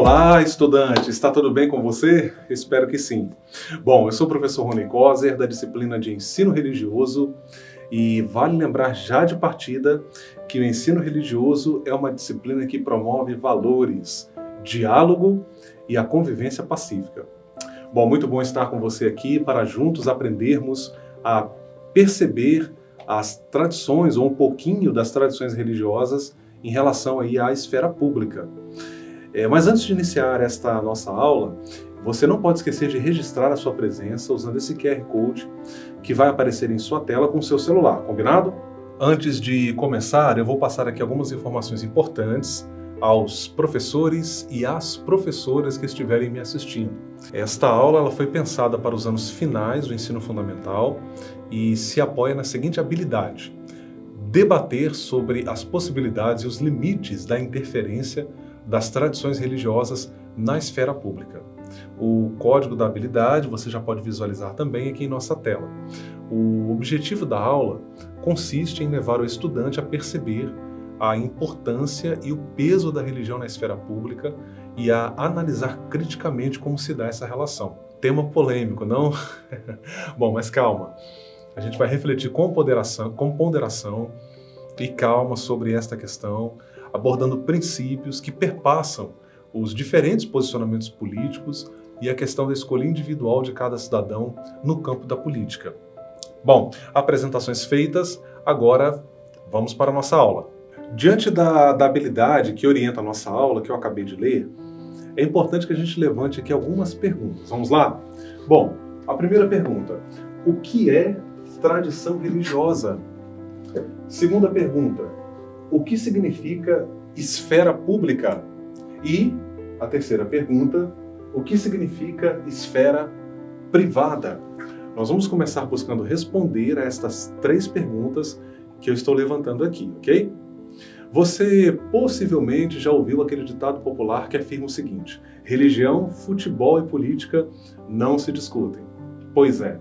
Olá, estudante! Está tudo bem com você? Espero que sim. Bom, eu sou o professor Rony Coser, da disciplina de Ensino Religioso, e vale lembrar já de partida que o ensino religioso é uma disciplina que promove valores, diálogo e a convivência pacífica. Bom, muito bom estar com você aqui para juntos aprendermos a perceber as tradições ou um pouquinho das tradições religiosas em relação aí à esfera pública. Mas antes de iniciar esta nossa aula, você não pode esquecer de registrar a sua presença usando esse QR Code que vai aparecer em sua tela com o seu celular, combinado? Antes de começar, eu vou passar aqui algumas informações importantes aos professores e às professoras que estiverem me assistindo. Esta aula ela foi pensada para os anos finais do ensino fundamental e se apoia na seguinte habilidade: debater sobre as possibilidades e os limites da interferência das tradições religiosas na esfera pública. O código da habilidade você já pode visualizar também aqui em nossa tela. O objetivo da aula consiste em levar o estudante a perceber a importância e o peso da religião na esfera pública e a analisar criticamente como se dá essa relação. Tema polêmico, não? Bom, mas calma. A gente vai refletir com ponderação e calma sobre esta questão, abordando princípios que perpassam os diferentes posicionamentos políticos e a questão da escolha individual de cada cidadão no campo da política. Bom, apresentações feitas, agora vamos para a nossa aula. Diante da habilidade que orienta a nossa aula, que eu acabei de ler, é importante que a gente levante aqui algumas perguntas. Vamos lá? Bom, a primeira pergunta: o que é tradição religiosa? Segunda pergunta: o que significa esfera pública? E a terceira pergunta: o que significa esfera privada? Nós vamos começar buscando responder a estas três perguntas que eu estou levantando aqui, ok? Você possivelmente já ouviu aquele ditado popular que afirma o seguinte: religião, futebol e política não se discutem. Pois é.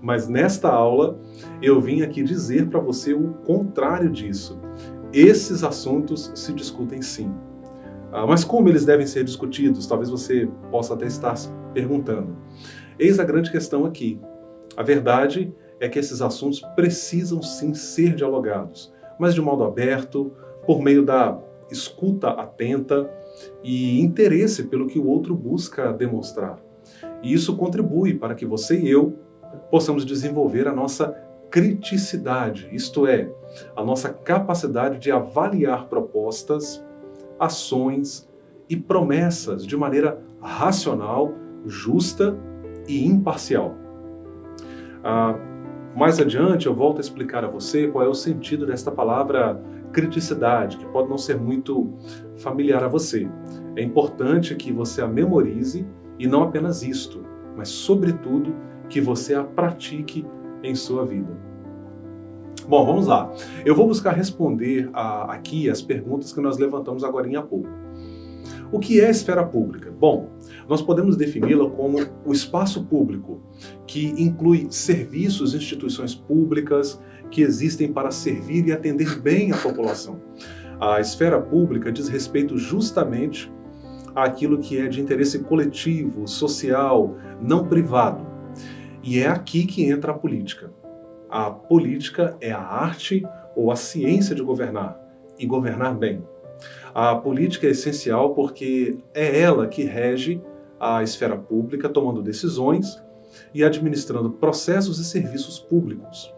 Mas nesta aula eu vim aqui dizer para você o contrário disso. Esses assuntos se discutem sim. Mas como eles devem ser discutidos? Talvez você possa até estar se perguntando. Eis a grande questão aqui. A verdade é que esses assuntos precisam sim ser dialogados, mas de modo aberto, por meio da escuta atenta e interesse pelo que o outro busca demonstrar. E isso contribui para que você e eu possamos desenvolver a nossa criticidade, isto é, a nossa capacidade de avaliar propostas, ações e promessas de maneira racional, justa e imparcial. Mais adiante eu volto a explicar a você qual é o sentido desta palavra criticidade, que pode não ser muito familiar a você. É importante que você a memorize e não apenas isto, mas sobretudo que você a pratique em sua vida. Bom, vamos lá. Eu vou buscar responder aqui as perguntas que nós levantamos agora há pouco. O que é esfera pública? Bom, nós podemos defini-la como o espaço público, que inclui serviços, instituições públicas que existem para servir e atender bem a população. A esfera pública diz respeito justamente àquilo que é de interesse coletivo, social, não privado. E é aqui que entra a política. A política é a arte ou a ciência de governar, e governar bem. A política é essencial porque é ela que rege a esfera pública, tomando decisões e administrando processos e serviços públicos.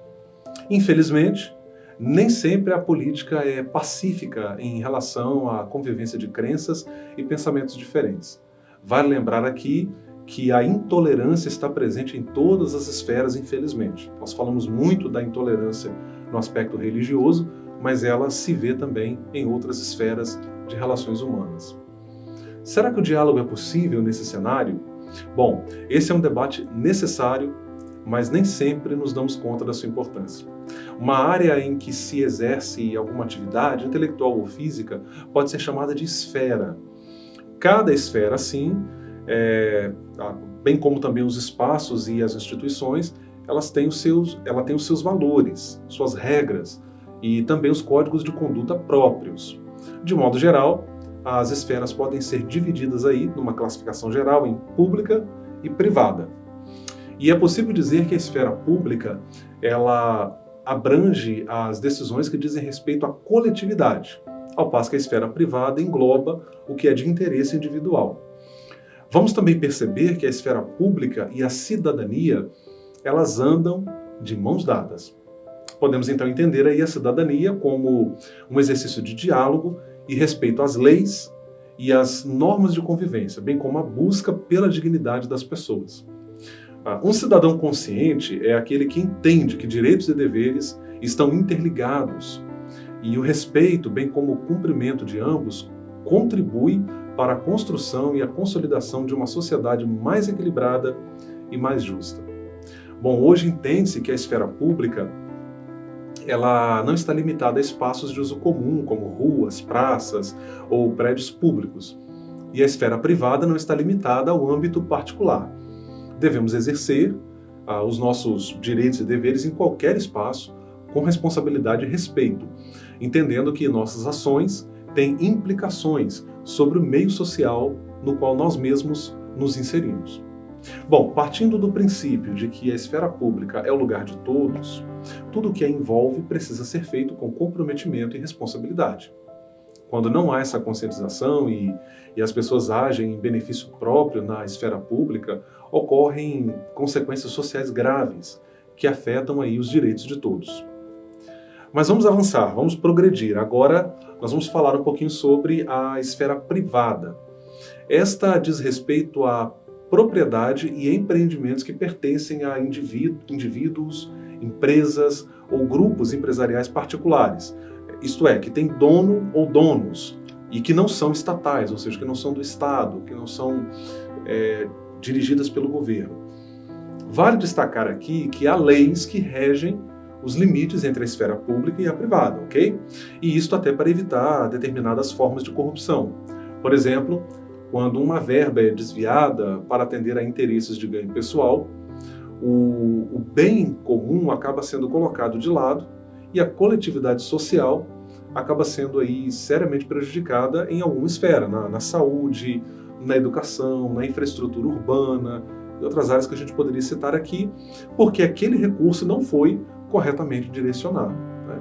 Infelizmente, nem sempre a política é pacífica em relação à convivência de crenças e pensamentos diferentes. Vale lembrar aqui que a intolerância está presente em todas as esferas, infelizmente. Nós falamos muito da intolerância no aspecto religioso, mas ela se vê também em outras esferas de relações humanas. Será que o diálogo é possível nesse cenário? Bom, esse é um debate necessário, mas nem sempre nos damos conta da sua importância. Uma área em que se exerce alguma atividade, intelectual ou física, pode ser chamada de esfera. Cada esfera, assim, bem como também os espaços e as instituições, ela tem os seus valores, suas regras e também os códigos de conduta próprios. De modo geral, as esferas podem ser divididas aí numa classificação geral em pública e privada. E é possível dizer que a esfera pública, ela abrange as decisões que dizem respeito à coletividade, ao passo que a esfera privada engloba o que é de interesse individual. Vamos também perceber que a esfera pública e a cidadania, elas andam de mãos dadas. Podemos então entender aí a cidadania como um exercício de diálogo e respeito às leis e às normas de convivência, bem como a busca pela dignidade das pessoas. Um cidadão consciente é aquele que entende que direitos e deveres estão interligados e o respeito, bem como o cumprimento de ambos, contribui para a construção e a consolidação de uma sociedade mais equilibrada e mais justa. Bom, hoje entende-se que a esfera pública ela não está limitada a espaços de uso comum, como ruas, praças ou prédios públicos. E a esfera privada não está limitada ao âmbito particular. Devemos exercer os nossos direitos e deveres em qualquer espaço, com responsabilidade e respeito, entendendo que nossas ações têm implicações sobre o meio social no qual nós mesmos nos inserimos. Bom, partindo do princípio de que a esfera pública é o lugar de todos, tudo o que a envolve precisa ser feito com comprometimento e responsabilidade. Quando não há essa conscientização e as pessoas agem em benefício próprio na esfera pública, ocorrem consequências sociais graves que afetam aí os direitos de todos. Mas vamos avançar, vamos progredir. Agora nós vamos falar um pouquinho sobre a esfera privada. Esta diz respeito à propriedade e empreendimentos que pertencem a indivíduos, empresas ou grupos empresariais particulares. Isto é, que tem dono ou donos e que não são estatais, ou seja, que não são do Estado, que não são dirigidas pelo governo. Vale destacar aqui que há leis que regem os limites entre a esfera pública e a privada, ok? E isto até para evitar determinadas formas de corrupção. Por exemplo, quando uma verba é desviada para atender a interesses de ganho pessoal, o bem comum acaba sendo colocado de lado e a coletividade social acaba sendo aí seriamente prejudicada em alguma esfera, na saúde, na educação, na infraestrutura urbana e outras áreas que a gente poderia citar aqui, porque aquele recurso não foi corretamente direcionado, né?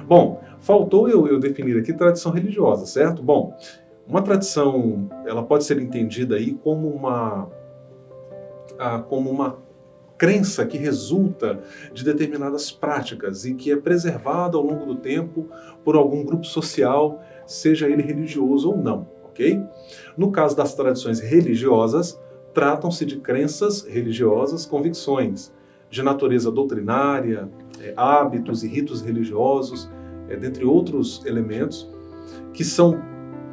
Bom, faltou eu definir aqui tradição religiosa, certo? Bom, uma tradição, ela pode ser entendida aí como uma crença que resulta de determinadas práticas e que é preservada ao longo do tempo por algum grupo social, seja ele religioso ou não, ok? No caso das tradições religiosas, tratam-se de crenças religiosas, convicções de natureza doutrinária, hábitos e ritos religiosos, dentre outros elementos, que são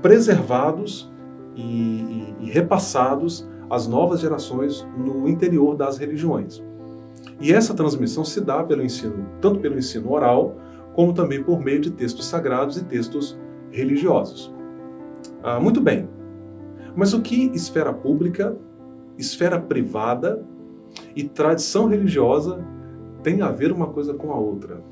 preservados e repassados às novas gerações no interior das religiões. E essa transmissão se dá pelo ensino, tanto pelo ensino oral, como também por meio de textos sagrados e textos religiosos. Muito bem, mas o que esfera pública, esfera privada e tradição religiosa tem a ver uma coisa com a outra?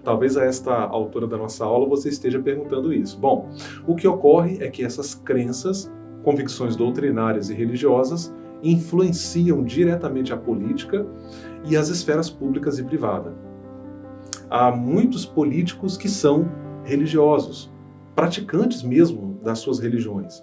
Talvez a esta altura da nossa aula você esteja perguntando isso. Bom, o que ocorre é que essas crenças, convicções doutrinárias e religiosas influenciam diretamente a política e as esferas públicas e privadas. Há muitos políticos que são religiosos, praticantes mesmo das suas religiões,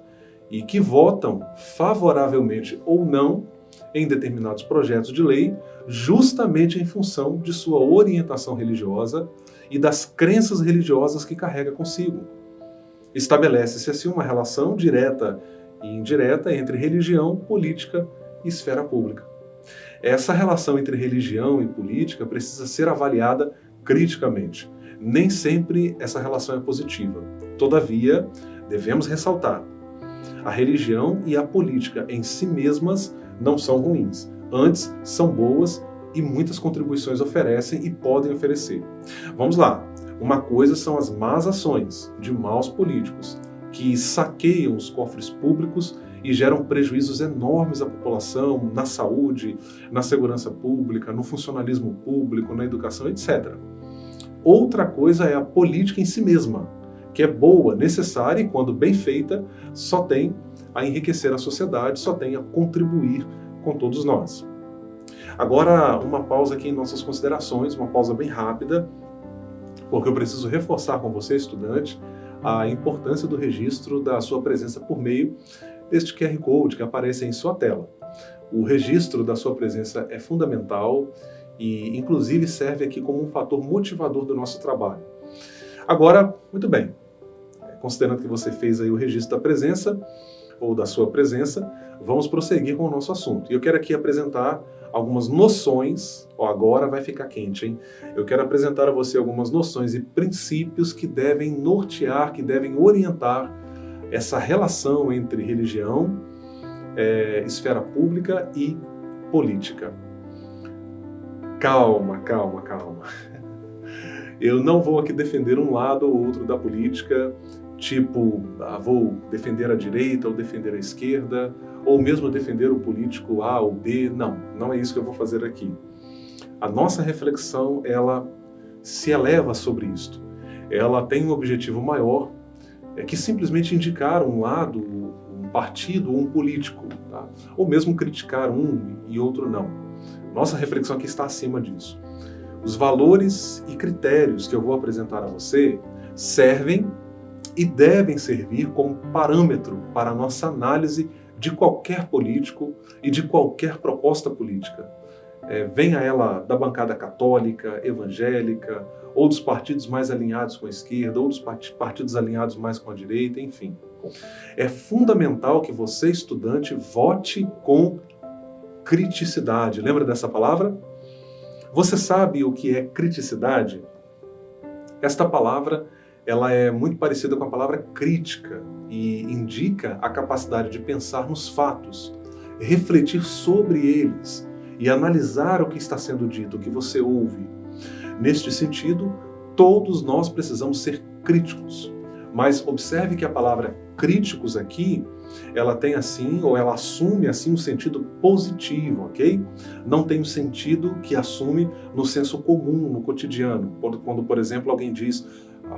e que votam favoravelmente ou não em determinados projetos de lei, justamente em função de sua orientação religiosa e das crenças religiosas que carrega consigo. Estabelece-se assim uma relação direta e indireta entre religião, política e esfera pública. Essa relação entre religião e política precisa ser avaliada criticamente. Nem sempre essa relação é positiva. Todavia, devemos ressaltar: a religião e a política em si mesmas não são ruins. Antes, são boas e muitas contribuições oferecem e podem oferecer. Vamos lá. Uma coisa são as más ações de maus políticos, que saqueiam os cofres públicos e geram prejuízos enormes à população, na saúde, na segurança pública, no funcionalismo público, na educação, etc. Outra coisa é a política em si mesma, que é boa, necessária e, quando bem feita, só tem a enriquecer a sociedade, só tem a contribuir com todos nós. Agora, uma pausa aqui em nossas considerações, uma pausa bem rápida, porque eu preciso reforçar com você, estudante, a importância do registro da sua presença por meio deste QR Code que aparece em sua tela. O registro da sua presença é fundamental e, inclusive, serve aqui como um fator motivador do nosso trabalho. Agora, muito bem, considerando que você fez aí o registro da presença, ou da sua presença, vamos prosseguir com o nosso assunto. E eu quero aqui apresentar algumas noções, agora vai ficar quente, hein? Eu quero apresentar a você algumas noções e princípios que devem nortear, que devem orientar essa relação entre religião, esfera pública e política. Calma, calma, calma. Eu não vou aqui defender um lado ou outro da política, tipo, vou defender a direita ou defender a esquerda, ou mesmo defender o político A ou B. Não, não é isso que eu vou fazer aqui. A nossa reflexão, ela se eleva sobre isto. Ela tem um objetivo maior, que simplesmente indicar um lado, um partido ou um político, tá? Ou mesmo criticar um e outro não. Nossa reflexão aqui está acima disso. Os valores e critérios que eu vou apresentar a você servem e devem servir como parâmetro para a nossa análise de qualquer político e de qualquer proposta política. Venha ela da bancada católica, evangélica, ou dos partidos mais alinhados com a esquerda, ou dos partidos alinhados mais com a direita, enfim. É fundamental que você, estudante, vote com criticidade. Lembra dessa palavra? Você sabe o que é criticidade? Esta palavra, ela é muito parecida com a palavra crítica e indica a capacidade de pensar nos fatos, refletir sobre eles e analisar o que está sendo dito, o que você ouve. Neste sentido, todos nós precisamos ser críticos. Mas observe que a palavra críticos aqui, ela tem assim, ou ela assume assim um sentido positivo, ok? Não tem o sentido que assume no senso comum, no cotidiano. Quando, por exemplo, alguém diz,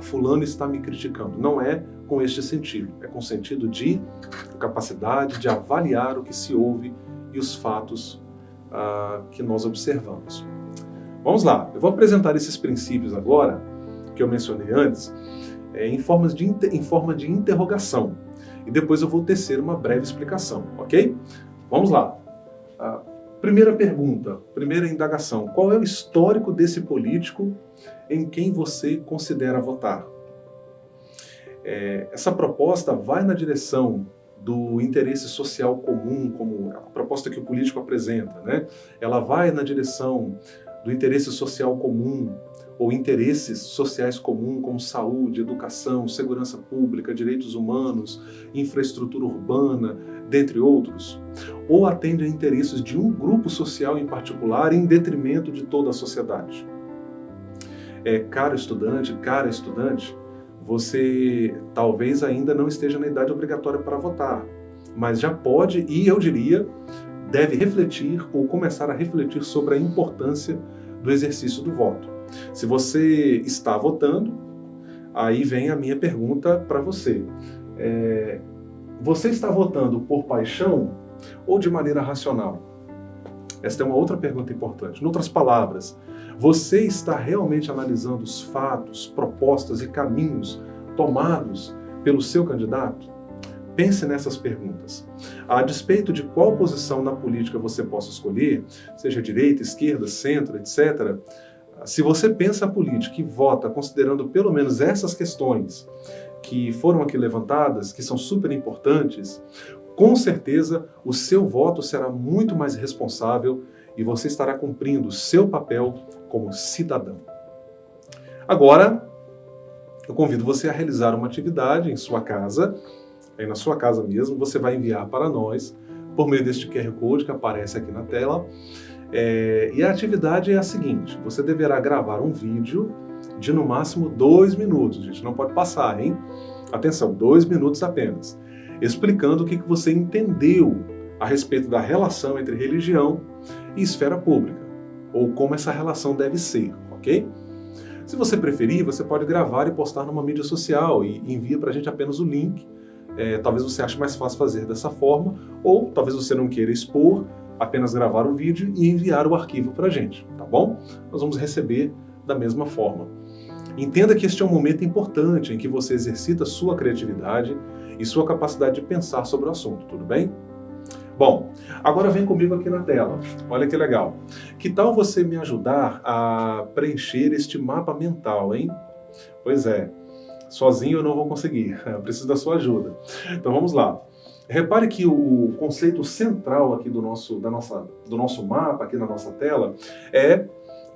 fulano está me criticando. Não é com este sentido, é com o sentido de capacidade de avaliar o que se ouve e os fatos que nós observamos. Vamos lá, eu vou apresentar esses princípios agora, que eu mencionei antes, em forma de interrogação. E depois eu vou tecer uma breve explicação, ok? Vamos lá. Primeira pergunta, primeira indagação. Qual é o histórico desse político em quem você considera votar? Essa proposta vai na direção do interesse social comum, como a proposta que o político apresenta, né? Ela vai na direção do interesse social comum, ou interesses sociais comuns, como saúde, educação, segurança pública, direitos humanos, infraestrutura urbana, dentre outros, ou atende a interesses de um grupo social em particular em detrimento de toda a sociedade. Caro estudante, cara estudante, você talvez ainda não esteja na idade obrigatória para votar, mas já pode, e eu diria, deve refletir ou começar a refletir sobre a importância do exercício do voto. Se você está votando, aí vem a minha pergunta para você. Você está votando por paixão ou de maneira racional? Esta é uma outra pergunta importante. Em outras palavras, você está realmente analisando os fatos, propostas e caminhos tomados pelo seu candidato? Pense nessas perguntas. A despeito de qual posição na política você possa escolher, seja direita, esquerda, centro, etc., se você pensa a política e vota considerando pelo menos essas questões que foram aqui levantadas, que são super importantes, com certeza o seu voto será muito mais responsável e você estará cumprindo o seu papel como cidadão. Agora, eu convido você a realizar uma atividade em sua casa, aí na sua casa mesmo, você vai enviar para nós, por meio deste QR Code que aparece aqui na tela. E a atividade é a seguinte: você deverá gravar um vídeo de no máximo 2 minutos, gente, não pode passar, hein? Atenção, 2 minutos apenas, explicando o que você entendeu a respeito da relação entre religião e esfera pública, ou como essa relação deve ser, ok? Se você preferir, você pode gravar e postar numa mídia social e envia para a gente apenas o link. Talvez você ache mais fácil fazer dessa forma, ou talvez você não queira expor, apenas gravar o vídeo e enviar o arquivo para a gente, tá bom? Nós vamos receber da mesma forma. Entenda que este é um momento importante em que você exercita sua criatividade e sua capacidade de pensar sobre o assunto, tudo bem? Bom, agora vem comigo aqui na tela. Olha que legal. Que tal você me ajudar a preencher este mapa mental, hein? Pois é, sozinho eu não vou conseguir, eu preciso da sua ajuda. Então vamos lá. Repare que o conceito central aqui do nosso mapa, aqui na nossa tela, é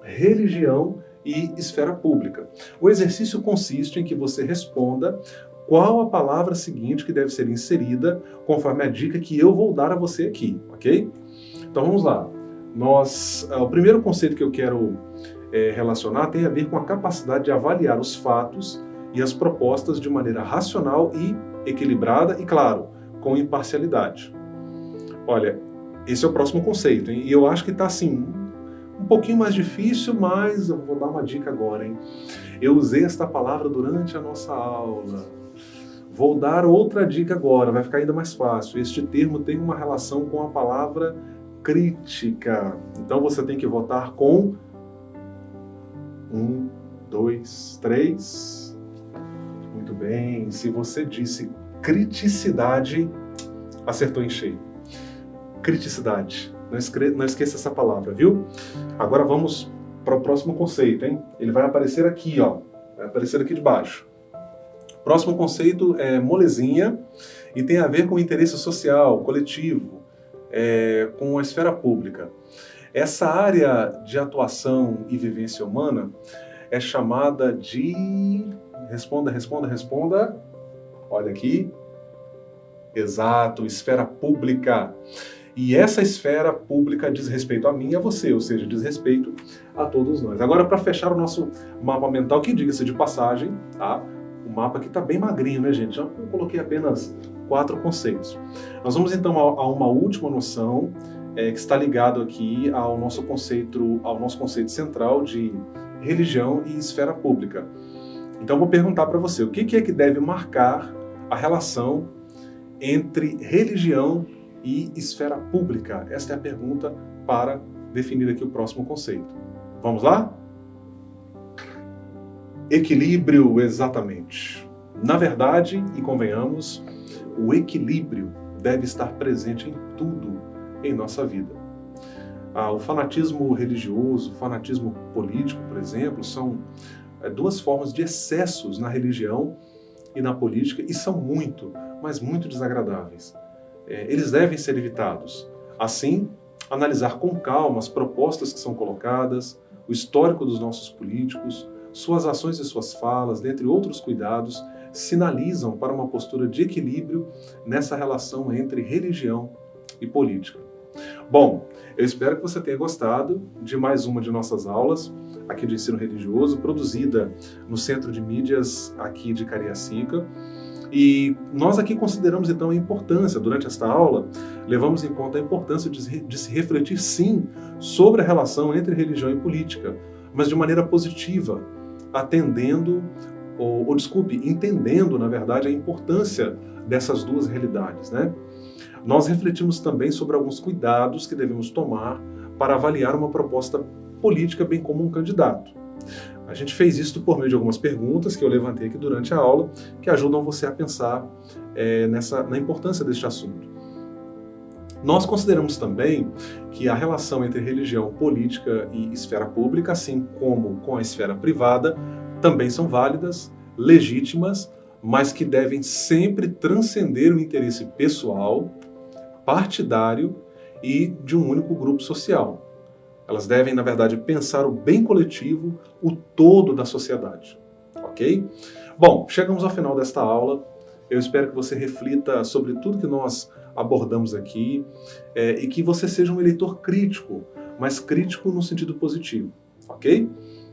religião e esfera pública. O exercício consiste em que você responda qual a palavra seguinte que deve ser inserida conforme a dica que eu vou dar a você aqui, ok? Então vamos lá. O primeiro conceito que eu quero relacionar tem a ver com a capacidade de avaliar os fatos e as propostas de maneira racional e equilibrada e, claro, com imparcialidade. Olha, esse é o próximo conceito, hein? E eu acho que está assim, um pouquinho mais difícil, mas eu vou dar uma dica agora, hein? Eu usei esta palavra durante a nossa aula. Vou dar outra dica agora, vai ficar ainda mais fácil. Este termo tem uma relação com a palavra crítica. Então você tem que votar com 1, 2, 3. Muito bem. Se você disse criticidade, acertou em cheio. Criticidade. Não esqueça essa palavra, viu? Agora vamos para o próximo conceito, hein? Ele vai aparecer aqui, ó. Vai aparecer aqui de baixo. Próximo conceito é molezinha e tem a ver com o interesse social, coletivo, com a esfera pública. Essa área de atuação e vivência humana é chamada de... Responda. Olha aqui. Exato, esfera pública. E essa esfera pública diz respeito a mim e a você, ou seja, diz respeito a todos nós. Agora, para fechar o nosso mapa mental, que diga-se de passagem, tá? O mapa aqui está bem magrinho, né, gente? Já coloquei apenas 4 conceitos. Nós vamos então a uma última noção que está ligado aqui ao nosso conceito central de religião e esfera pública. Então vou perguntar para você, o que é que deve marcar a relação entre religião e esfera pública? Esta é a pergunta para definir aqui o próximo conceito. Vamos lá? Equilíbrio, exatamente. Na verdade, e convenhamos, o equilíbrio deve estar presente em tudo em nossa vida. O fanatismo religioso, o fanatismo político, por exemplo, são 2 formas de excessos na religião e na política e são muito, mas muito desagradáveis. Eles devem ser evitados. Assim, analisar com calma as propostas que são colocadas, o histórico dos nossos políticos, suas ações e suas falas, dentre outros cuidados, sinalizam para uma postura de equilíbrio nessa relação entre religião e política. Bom, eu espero que você tenha gostado de mais uma de nossas aulas aqui de ensino religioso, produzida no Centro de Mídias aqui de Cariacica. E nós aqui consideramos então a importância, durante esta aula, levamos em conta a importância de se refletir sim sobre a relação entre religião e política, mas de maneira positiva, entendendo, na verdade, a importância dessas 2 realidades, né? Nós refletimos também sobre alguns cuidados que devemos tomar para avaliar uma proposta política, bem como um candidato. A gente fez isso por meio de algumas perguntas que eu levantei aqui durante a aula, que ajudam você a pensar na importância deste assunto. Nós consideramos também que a relação entre religião, política e esfera pública, assim como com a esfera privada, também são válidas, legítimas, mas que devem sempre transcender o interesse pessoal, partidário e de um único grupo social. Elas devem, na verdade, pensar o bem coletivo, o todo da sociedade. Ok? Bom, chegamos ao final desta aula. Eu espero que você reflita sobre tudo que nós abordamos aqui e que você seja um eleitor crítico, mas crítico no sentido positivo. Ok?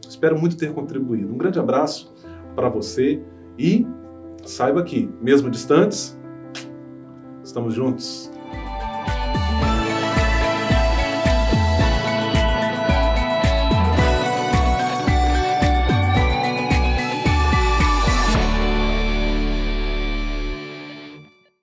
Espero muito ter contribuído. Um grande abraço para você e saiba que, mesmo distantes, estamos juntos.